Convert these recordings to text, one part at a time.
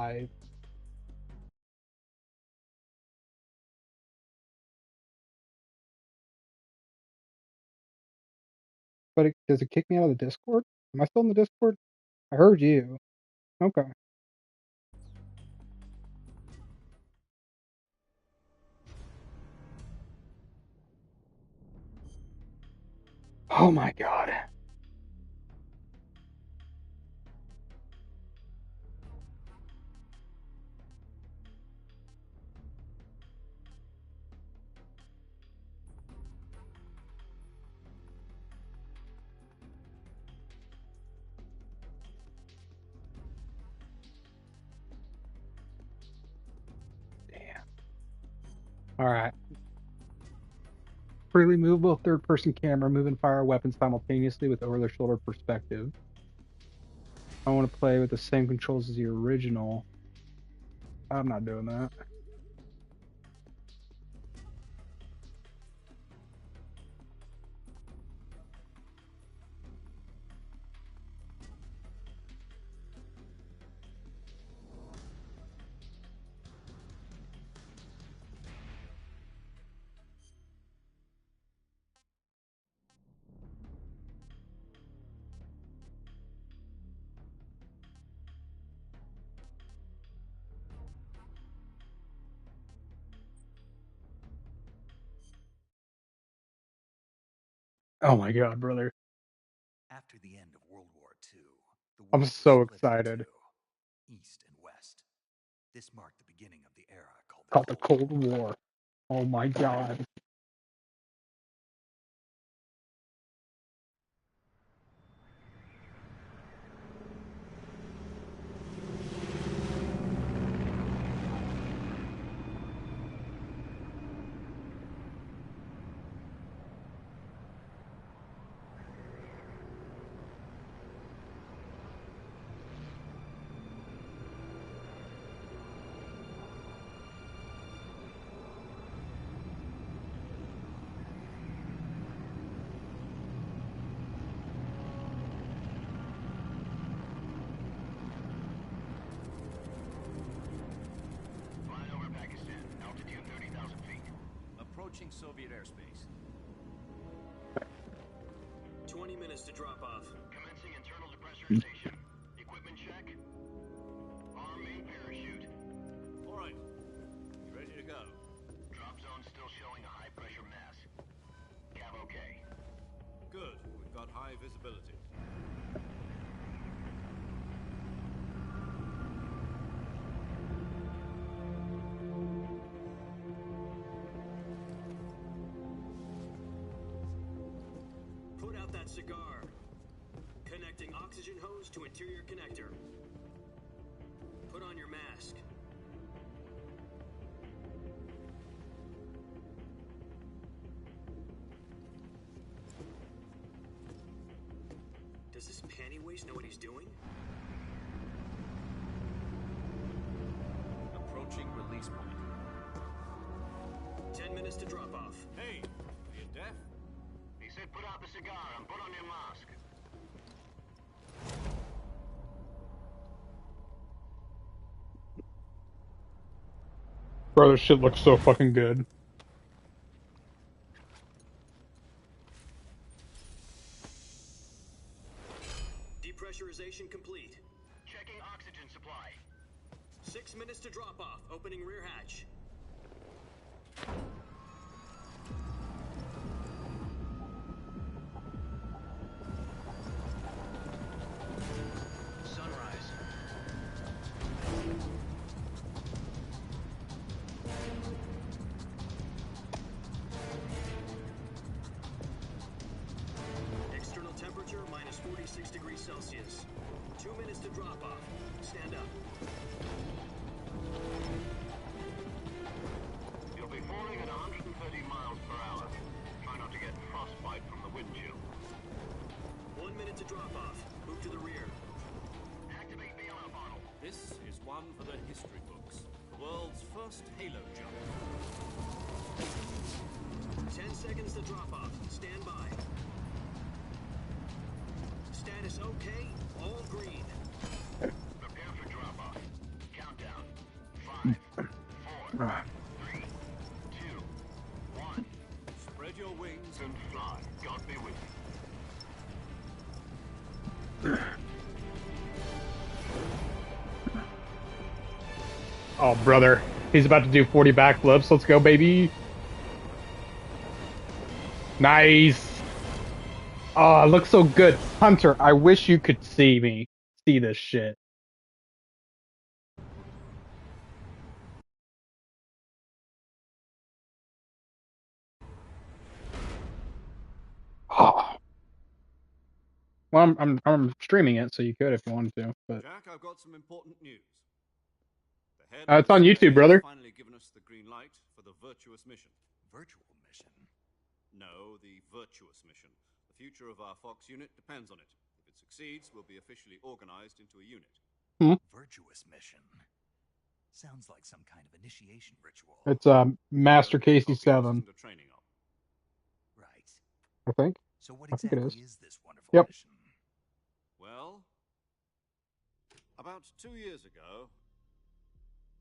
5. But does it kick me out of the Discord? Am I still in the Discord? I heard you. Okay. Oh my god. Damn. Alright. Freely movable third-person camera, move and fire weapons simultaneously with over-the-shoulder perspective. I want to play with the same controls as the original. I'm not doing that. Oh my god, brother. After the end of World War II, the I'm world so was split excited. into East and West. This marked the beginning of the era Called the Cold War. Oh my god. Approaching Soviet airspace. 20 minutes to drop off. Commencing internal depressurization. Equipment check. Arm main parachute. All right. You ready to go? Drop zone still showing a high pressure mass. Cav okay. Good. We've got high visibility. Put out that cigar. Connecting oxygen hose to interior connector. Put on your mask. Does this panty waste know what he's doing? Approaching release point. 10 minutes to drop off. Hey, are you deaf? He said put out the cigar and put on your mask. Bro, this shit looks so fucking good. Depressurization complete. Checking oxygen supply. 6 minutes to drop off. Opening rear hatch. Sunrise. External temperature minus 46 degrees Celsius. 2 minutes to drop off. Stand up. You'll be falling at 130 miles per hour. Try not to get frostbite from the wind chill. 1 minute to drop off. Move to the rear. Activate bailout bottle. This is one for the history books. The world's first Halo jump. 10 seconds to drop off. Stand by. Status okay. All green. Prepare for drop off. Countdown. Spread your wings And fly. God be with you. Oh, brother. He's about to do 40 backflips. Let's go, baby. Nice. Oh, it looks so good. Hunter, I wish you could see me. See this shit. Oh. Well, I'm streaming it, so you could if you wanted to. But Jack, I've got some important news. The head of it's on the YouTube, CIA brother. has finally given us the green light for the virtuous mission. Virtual mission. No, the virtuous mission. The future of our Fox unit depends on it. If it succeeds, we'll be officially organized into a unit. Virtuous mission. Sounds like some kind of initiation ritual. It's Master Only Casey Fox 7, under training of. Right. I think. So what I think it exactly is. is this wonderful Yep. mission? Well, about 2 years ago,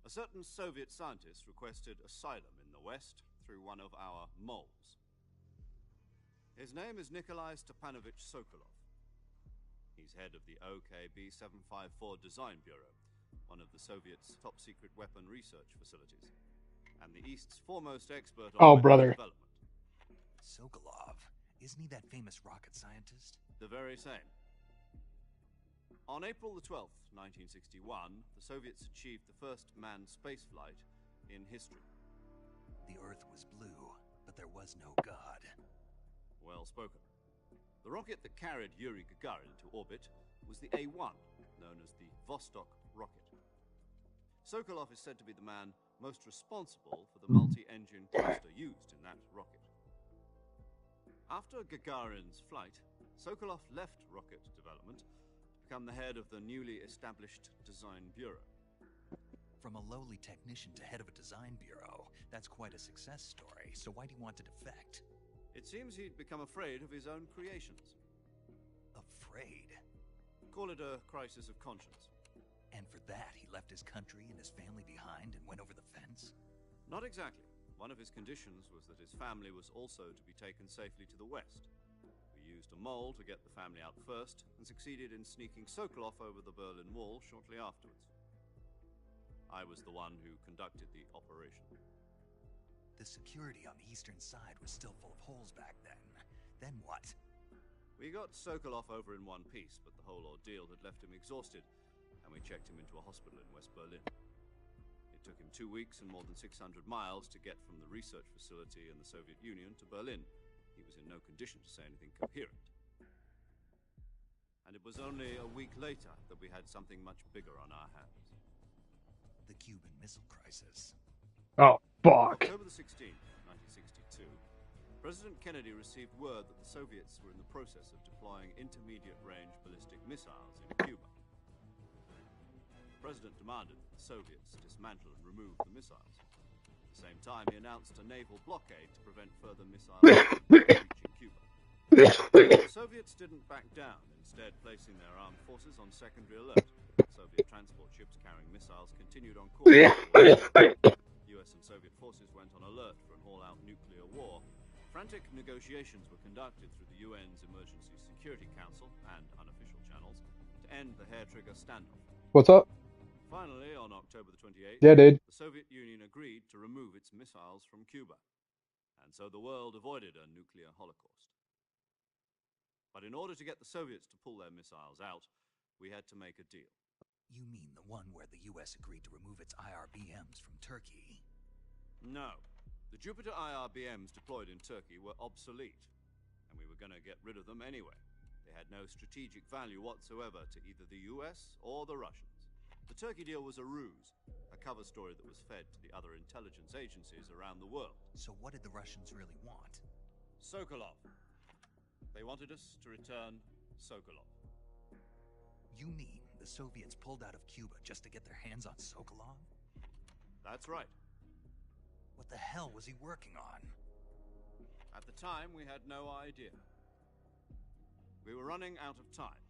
a certain Soviet scientist requested asylum in the West through one of our moles. His name is Nikolai Stepanovich Sokolov. He's head of the OKB 754 Design Bureau, one of the Soviets' top-secret weapon research facilities, and the East's foremost expert on Oh, weapon brother. development. Sokolov. Isn't he that famous rocket scientist? The very same. On April the 12th, 1961, the Soviets achieved the first manned spaceflight in history. The Earth was blue, but there was no God. Well spoken. The rocket that carried Yuri Gagarin into orbit was the A-1, known as the Vostok rocket. Sokolov is said to be the man most responsible for the multi-engine cluster used in that rocket. After Gagarin's flight, Sokolov left rocket development to become the head of the newly established Design Bureau. From a lowly technician to head of a design bureau, that's quite a success story. So why do you want to defect? It seems he'd become afraid of his own creations. Afraid? Call it a crisis of conscience. And for that, he left his country and his family behind and went over the fence? Not exactly. One of his conditions was that his family was also to be taken safely to the west. We used a mole to get the family out first, and succeeded in sneaking Sokolov over the Berlin Wall shortly afterwards. I was the one who conducted the operation. The security on the eastern side was still full of holes back then. Then what? We got Sokolov over in one piece, but the whole ordeal had left him exhausted, and we checked him into a hospital in West Berlin. It took him 2 weeks and more than 600 miles to get from the research facility in the Soviet Union to Berlin. He was in no condition to say anything coherent. And it was only a week later that we had something much bigger on our hands. The Cuban Missile Crisis. Oh, fuck. October the 16th, 1962, President Kennedy received word that the Soviets were in the process of deploying intermediate-range ballistic missiles in Cuba. The President demanded that the Soviets dismantle and remove the missiles. At the same time, he announced a naval blockade to prevent further missiles from reaching Cuba. The Soviets didn't back down, instead placing their armed forces on secondary alert. Soviet transport ships carrying missiles continued on course. US and Soviet forces went on alert for an all-out nuclear war. Frantic negotiations were conducted through the UN's Emergency Security Council and unofficial channels to end the hair-trigger standoff. What's up? Finally, on October the 28th, Yeah, dude. the Soviet Union agreed to remove its missiles from Cuba. And so the world avoided a nuclear holocaust. But in order to get the Soviets to pull their missiles out, we had to make a deal. You mean the one where the US agreed to remove its IRBMs from Turkey? No. The Jupiter IRBMs deployed in Turkey were obsolete, and we were going to get rid of them anyway. They had no strategic value whatsoever to either the US or the Russians. The Turkey deal was a ruse, a cover story that was fed to the other intelligence agencies around the world. So what did the Russians really want? Sokolov. They wanted us to return Sokolov. You mean the Soviets pulled out of Cuba just to get their hands on Sokolov? That's right. What the hell was he working on? At the time, we had no idea. We were running out of time.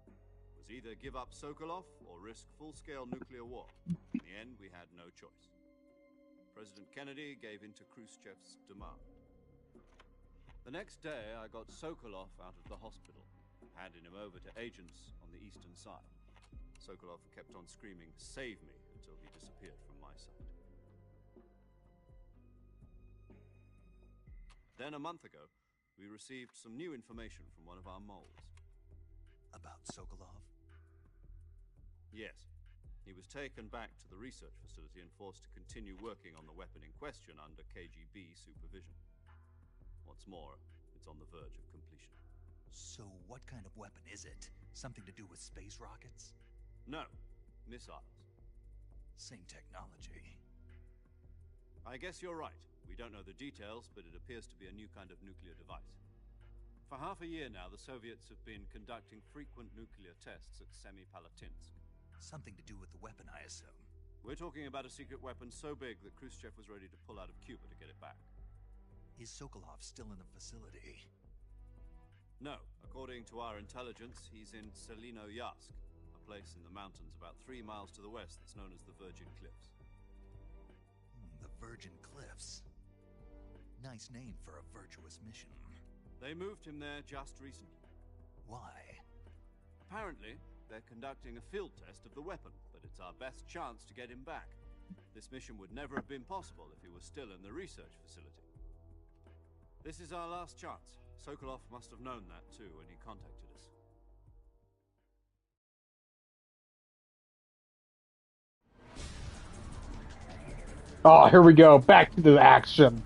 It was either give up Sokolov or risk full-scale nuclear war. In the end, we had no choice. President Kennedy gave in to Khrushchev's demand. The next day, I got Sokolov out of the hospital, handing him over to agents on the eastern side. Sokolov kept on screaming, "Save me," until he disappeared from my sight. Then, a month ago, we received some new information from one of our moles. About Sokolov? Yes. He was taken back to the research facility and forced to continue working on the weapon in question under KGB supervision. What's more, it's on the verge of completion. So what kind of weapon is it? Something to do with space rockets? No, missiles. Same technology. I guess you're right. We don't know the details, but it appears to be a new kind of nuclear device. For half a year now, the Soviets have been conducting frequent nuclear tests at Semipalatinsk. Something to do with the weapon, I assume. We're talking about a secret weapon so big that Khrushchev was ready to pull out of Cuba to get it back. Is Sokolov still in the facility? No. According to our intelligence, he's in Selinoyarsk, a place in the mountains about 3 miles to the west that's known as the Virgin Cliffs. The Virgin Cliffs. Nice name for a virtuous mission. They moved him there just recently. Why? Apparently, they're conducting a field test of the weapon, but it's our best chance to get him back. This mission would never have been possible if he was still in the research facility. This is our last chance. Sokolov must have known that too when he contacted us. Oh, here we go. Back to the action.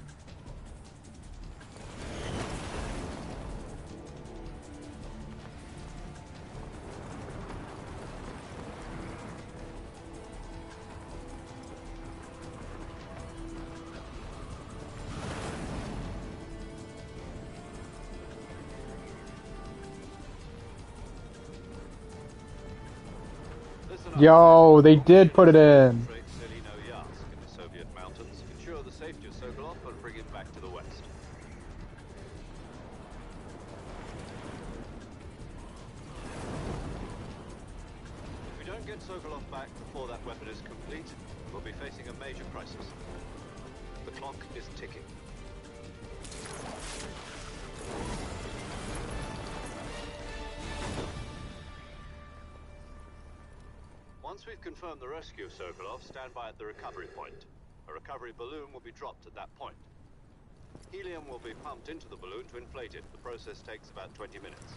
Yo, they did put it in. Selinoyarsk in the Soviet mountains, ensure the safety of Sokolov and bring him back to the west. If we don't get Sokolov back before that weapon is complete, we'll be facing a major crisis. The clock is ticking. Once we've confirmed the rescue of Sokolov, stand by at the recovery point. A recovery balloon will be dropped at that point. Helium will be pumped into the balloon to inflate it. The process takes about 20 minutes.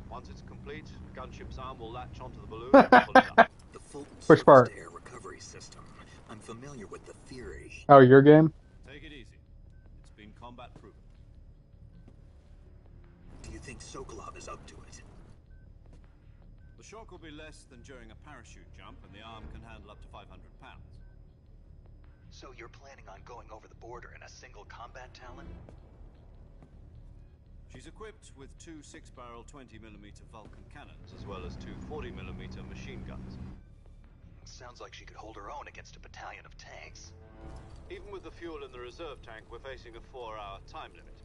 Once it's complete, the gunship's arm will latch onto the balloon and pull it up. The Fulton Which part? surface-to-air recovery system. I'm familiar with the theory. Oh, your game? Take it easy. It's been combat proven. Do you think Sokolov is up to it? The shock will be less than during a parachute jump, and the arm can handle up to 500 pounds. So you're planning on going over the border in a single combat Talon? She's equipped with 2 6-barrel 20mm Vulcan cannons, as well as 2 40mm machine guns. Sounds like she could hold her own against a battalion of tanks. Even with the fuel in the reserve tank, we're facing a 4-hour time limit.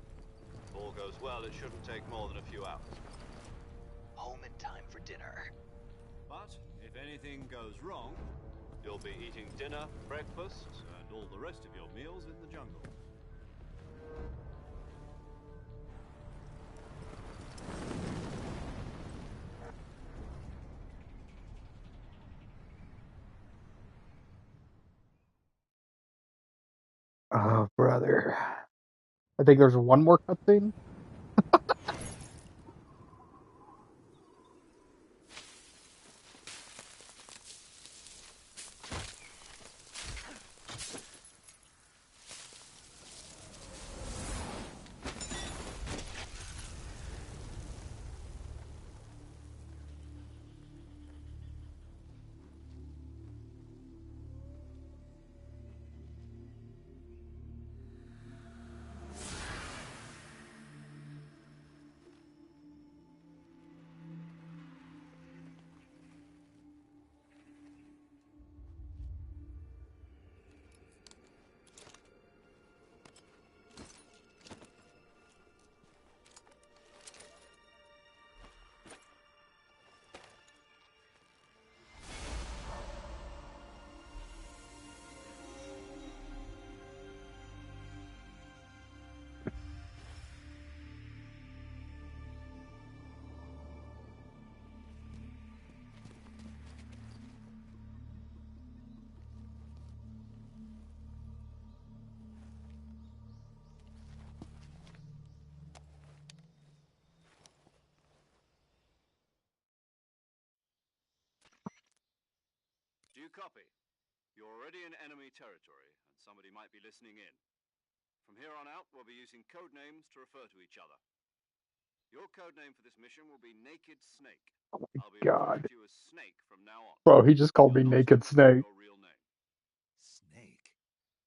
If all goes well, it shouldn't take more than a few hours. Home in time for dinner. But if anything goes wrong, you'll be eating dinner, breakfast, and all the rest of your meals in the jungle. Oh, brother. I think there's one more cutscene. you copy? You're already in enemy territory, and somebody might be listening in. From here on out, we'll be using code names to refer to each other. Your code name for this mission will be Naked Snake. I'll be referring God. to you as Snake from now on. Bro, he just called me You're not Naked to reveal Snake. your real name. Snake?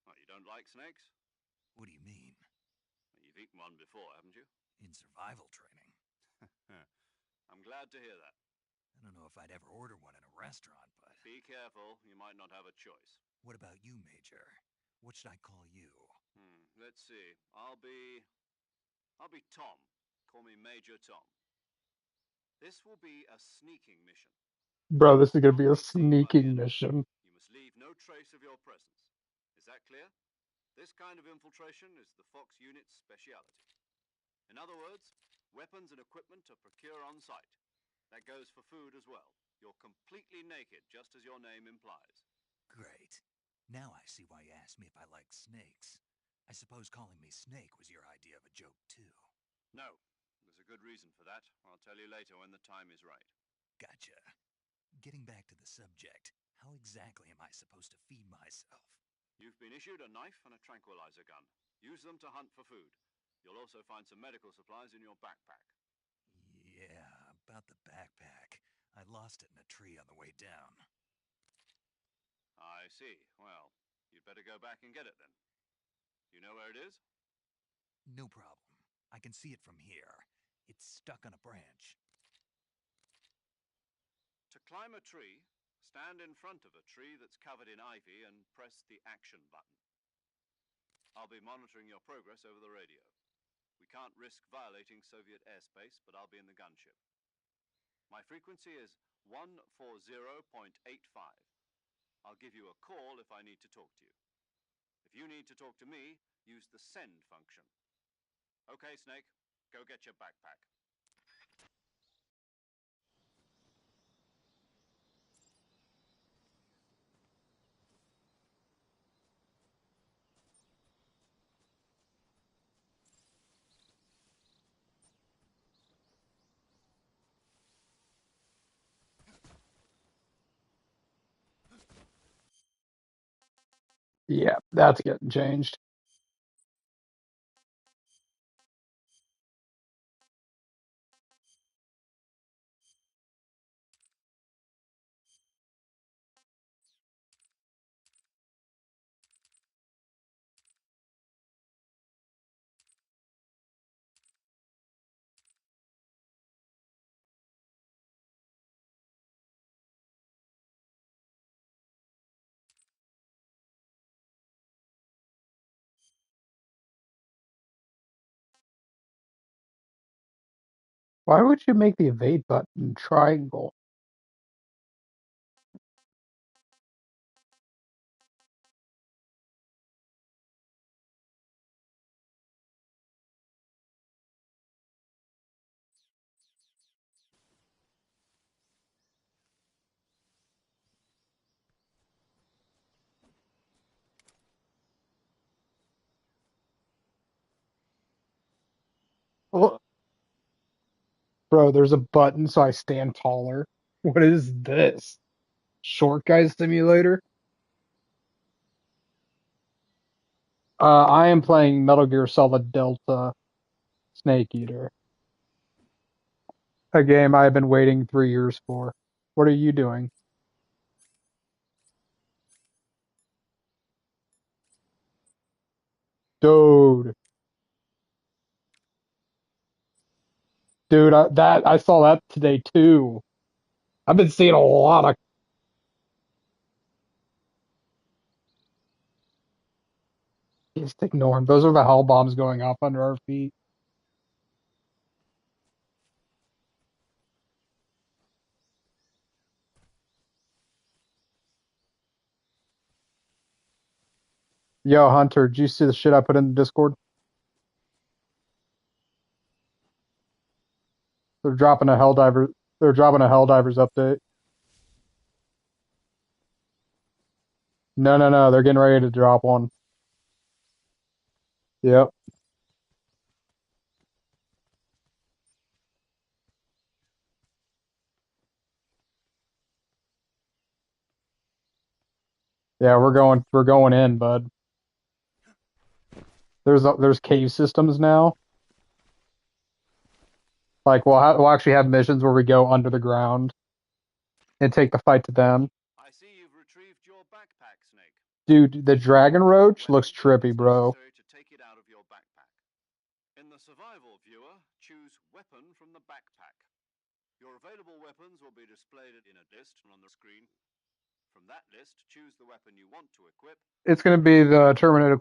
What, you don't like snakes? What do you mean? You've eaten one before, haven't you? In survival training? I'm glad to hear that. I don't know if I'd ever order one in a restaurant, but... Be careful, you might not have a choice. What about you, Major? What should I call you? Let's see. I'll be Tom. Call me Major Tom. This will be a sneaking mission. Bro, this is gonna be a Not be seen by the sneaking enemy. mission. You must leave no trace of your presence. Is that clear? This kind of infiltration is the Fox unit's speciality. In other words, weapons and equipment are procured on site. That goes for food as well. You're completely naked, just as your name implies. Great. Now I see why you asked me if I like snakes. I suppose calling me Snake was your idea of a joke, too. No, there's a good reason for that. I'll tell you later when the time is right. Gotcha. Getting back to the subject, how exactly am I supposed to feed myself? You've been issued a knife and a tranquilizer gun. Use them to hunt for food. You'll also find some medical supplies in your backpack. Yeah, about the backpack. I lost it in a tree on the way down. I see. Well, you'd better go back and get it then. You know where it is? No problem. I can see it from here. It's stuck on a branch. To climb a tree, stand in front of a tree that's covered in ivy and press the action button. I'll be monitoring your progress over the radio. We can't risk violating Soviet airspace, but I'll be in the gunship. My frequency is 140.85. I'll give you a call if I need to talk to you. If you need to talk to me, use the send function. Okay, Snake, go get your backpack. Yeah, that's getting changed. Why would you make the evade button triangle? Oh, bro, there's a button so I stand taller. What is this? Short guy simulator? I am playing Metal Gear Solid Delta Snake Eater, a game I have been waiting 3 years for. What are you doing? Dude. Dude, I saw that today too. I've been seeing a lot of just ignore 'em. Those are the hell bombs going off under our feet. Yo, Hunter, did you see the shit I put in the Discord? They're dropping a Helldiver. They're dropping a Helldivers update. No, no, no. They're getting ready to drop one. Yep. Yeah, we're going in, bud. There's cave systems now. Like we'll actually have missions where we go under the ground and take the fight to them. I see you've retrieved your backpack, Snake. Dude, the dragon roach looks trippy, bro. Necessary to take it out of your backpack. In the survival viewer, choose weapon from the backpack. Your available weapons will be displayed in a list on the screen. From that list, choose the weapon you want to equip. It's gonna be the Terminator